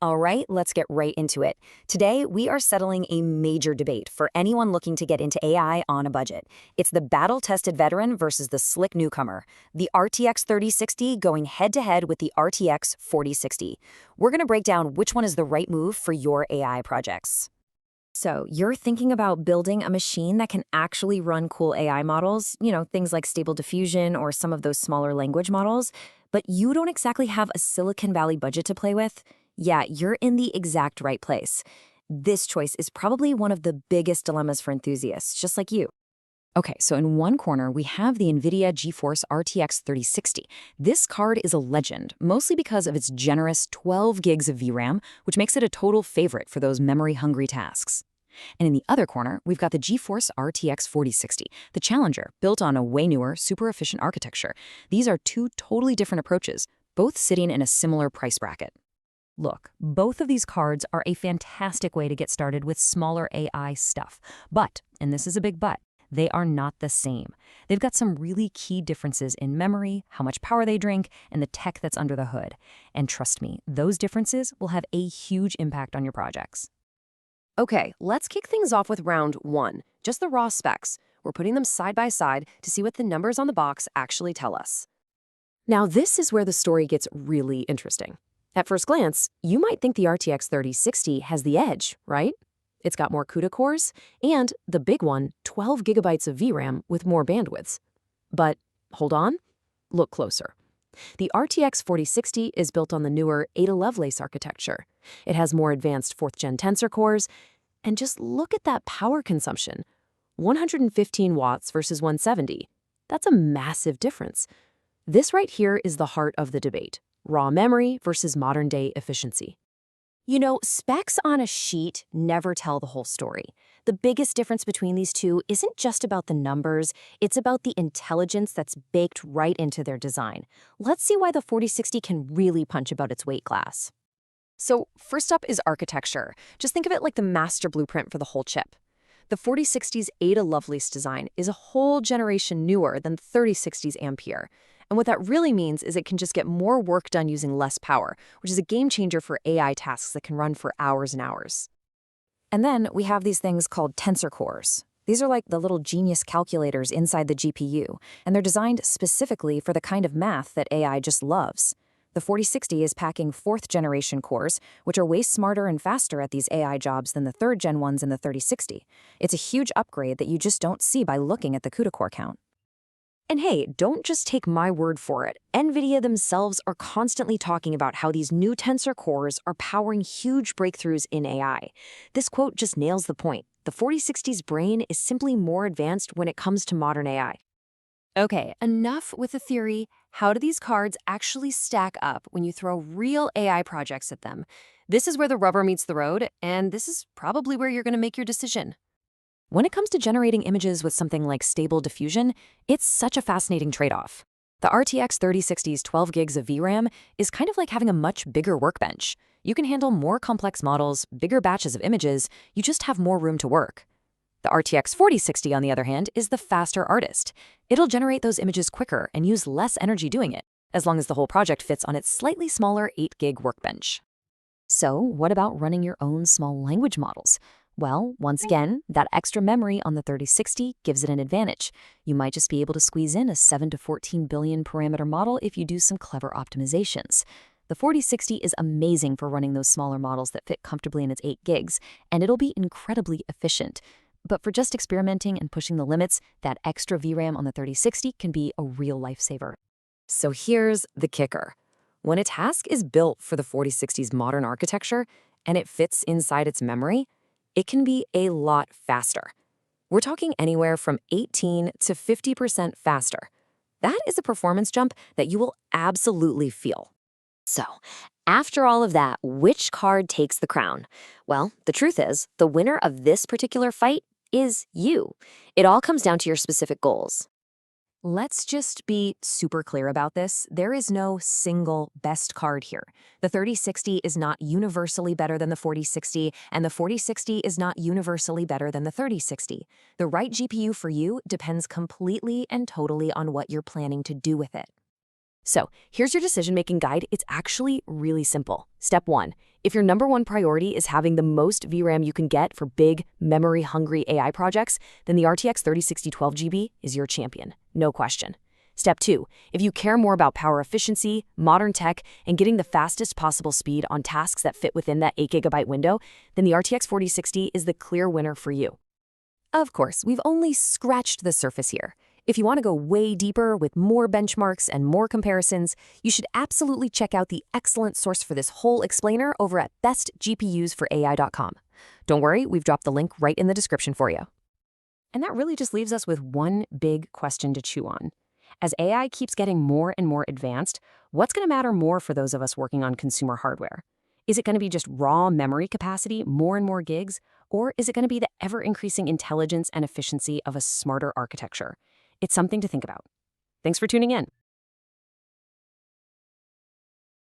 All right, let's get right into it. Today, we are settling a major debate for anyone looking to get into AI on a budget. It's the battle-tested veteran versus the slick newcomer, the RTX 3060 going head-to-head with the RTX 4060. We're going to break down which one is the right move for your AI projects. So, you're thinking about building a machine that can actually run cool AI models, things like Stable Diffusion or some of those smaller language models, but you don't exactly have a Silicon Valley budget to play with? Yeah, you're in the exact right place. This choice is probably one of the biggest dilemmas for enthusiasts, just like you. Okay, so in one corner, we have the NVIDIA GeForce RTX 3060. This card is a legend, mostly because of its generous 12 gigs of VRAM, which makes it a total favorite for those memory-hungry tasks. And in the other corner, we've got the GeForce RTX 4060, the challenger, built on a way newer, super efficient architecture. These are two totally different approaches, both sitting in a similar price bracket. Look, both of these cards are a fantastic way to get started with smaller AI stuff. But, and this is a big but, they are not the same. They've got some really key differences in memory, how much power they drink, and the tech that's under the hood. And trust me, those differences will have a huge impact on your projects. Okay, let's kick things off with round one, just the raw specs. We're putting them side by side to see what the numbers on the box actually tell us. Now, this is where the story gets really interesting. At first glance, you might think the RTX 3060 has the edge, right? It's got more CUDA cores, and the big one, 12 gigabytes of VRAM with more bandwidths. But hold on, look closer. The RTX 4060 is built on the newer Ada Lovelace architecture. It has more advanced 4th-gen tensor cores, and just look at that power consumption. 115 watts versus 170. That's a massive difference. This right here is the heart of the debate. Raw memory versus modern-day efficiency. You know, specs on a sheet never tell the whole story. The biggest difference between these two isn't just about the numbers, it's about the intelligence that's baked right into their design. Let's see why the 4060 can really punch above its weight class. So, first up is architecture. Just think of it like the master blueprint for the whole chip. The 4060's Ada Lovelace design is a whole generation newer than the 3060's Ampere. And what that really means is it can just get more work done using less power, which is a game changer for AI tasks that can run for hours and hours. And then we have these things called tensor cores. These are like the little genius calculators inside the GPU, and they're designed specifically for the kind of math that AI just loves. The 4060 is packing 4th-generation cores, which are way smarter and faster at these AI jobs than the 3rd-gen ones in the 3060. It's a huge upgrade that you just don't see by looking at the CUDA core count. And hey, don't just take my word for it. NVIDIA themselves are constantly talking about how these new tensor cores are powering huge breakthroughs in AI. This quote just nails the point. The 4060's brain is simply more advanced when it comes to modern AI. Okay, enough with the theory. How do these cards actually stack up when you throw real AI projects at them? This is where the rubber meets the road, and this is probably where you're going to make your decision. When it comes to generating images with something like Stable Diffusion, it's such a fascinating trade-off. The RTX 3060's 12 gigs of VRAM is kind of like having a much bigger workbench. You can handle more complex models, bigger batches of images, you just have more room to work. The RTX 4060, on the other hand, is the faster artist. It'll generate those images quicker and use less energy doing it, as long as the whole project fits on its slightly smaller 8-gig workbench. So, what about running your own small language models? Well, once again, that extra memory on the 3060 gives it an advantage. You might just be able to squeeze in a 7 to 14 billion parameter model if you do some clever optimizations. The 4060 is amazing for running those smaller models that fit comfortably in its 8 gigs, and it'll be incredibly efficient. But for just experimenting and pushing the limits, that extra VRAM on the 3060 can be a real lifesaver. So here's the kicker. When a task is built for the 4060's modern architecture, and it fits inside its memory, it can be a lot faster. We're talking anywhere from 18 to 50% faster. That is a performance jump that you will absolutely feel. So, after all of that, which card takes the crown? Well, the truth is, the winner of this particular fight is you. It all comes down to your specific goals. Let's just be super clear about this. There is no single best card here. The 3060 is not universally better than the 4060, and the 4060 is not universally better than the 3060. The right GPU for you depends completely and totally on what you're planning to do with it. So here's your decision-making guide. It's actually really simple. Step 1. If your number one priority is having the most VRAM you can get for big, memory-hungry AI projects, then the RTX 3060 12GB is your champion. No question. Step 2. If you care more about power efficiency, modern tech, and getting the fastest possible speed on tasks that fit within that 8GB window, then the RTX 4060 is the clear winner for you. Of course, we've only scratched the surface here. If you want to go way deeper with more benchmarks and more comparisons, you should absolutely check out the excellent source for this whole explainer over at bestgpusforai.com. Don't worry, we've dropped the link right in the description for you. And that really just leaves us with one big question to chew on. As AI keeps getting more and more advanced, what's going to matter more for those of us working on consumer hardware? Is it going to be just raw memory capacity, more and more gigs, or is it going to be the ever-increasing intelligence and efficiency of a smarter architecture? It's something to think about. Thanks for tuning in.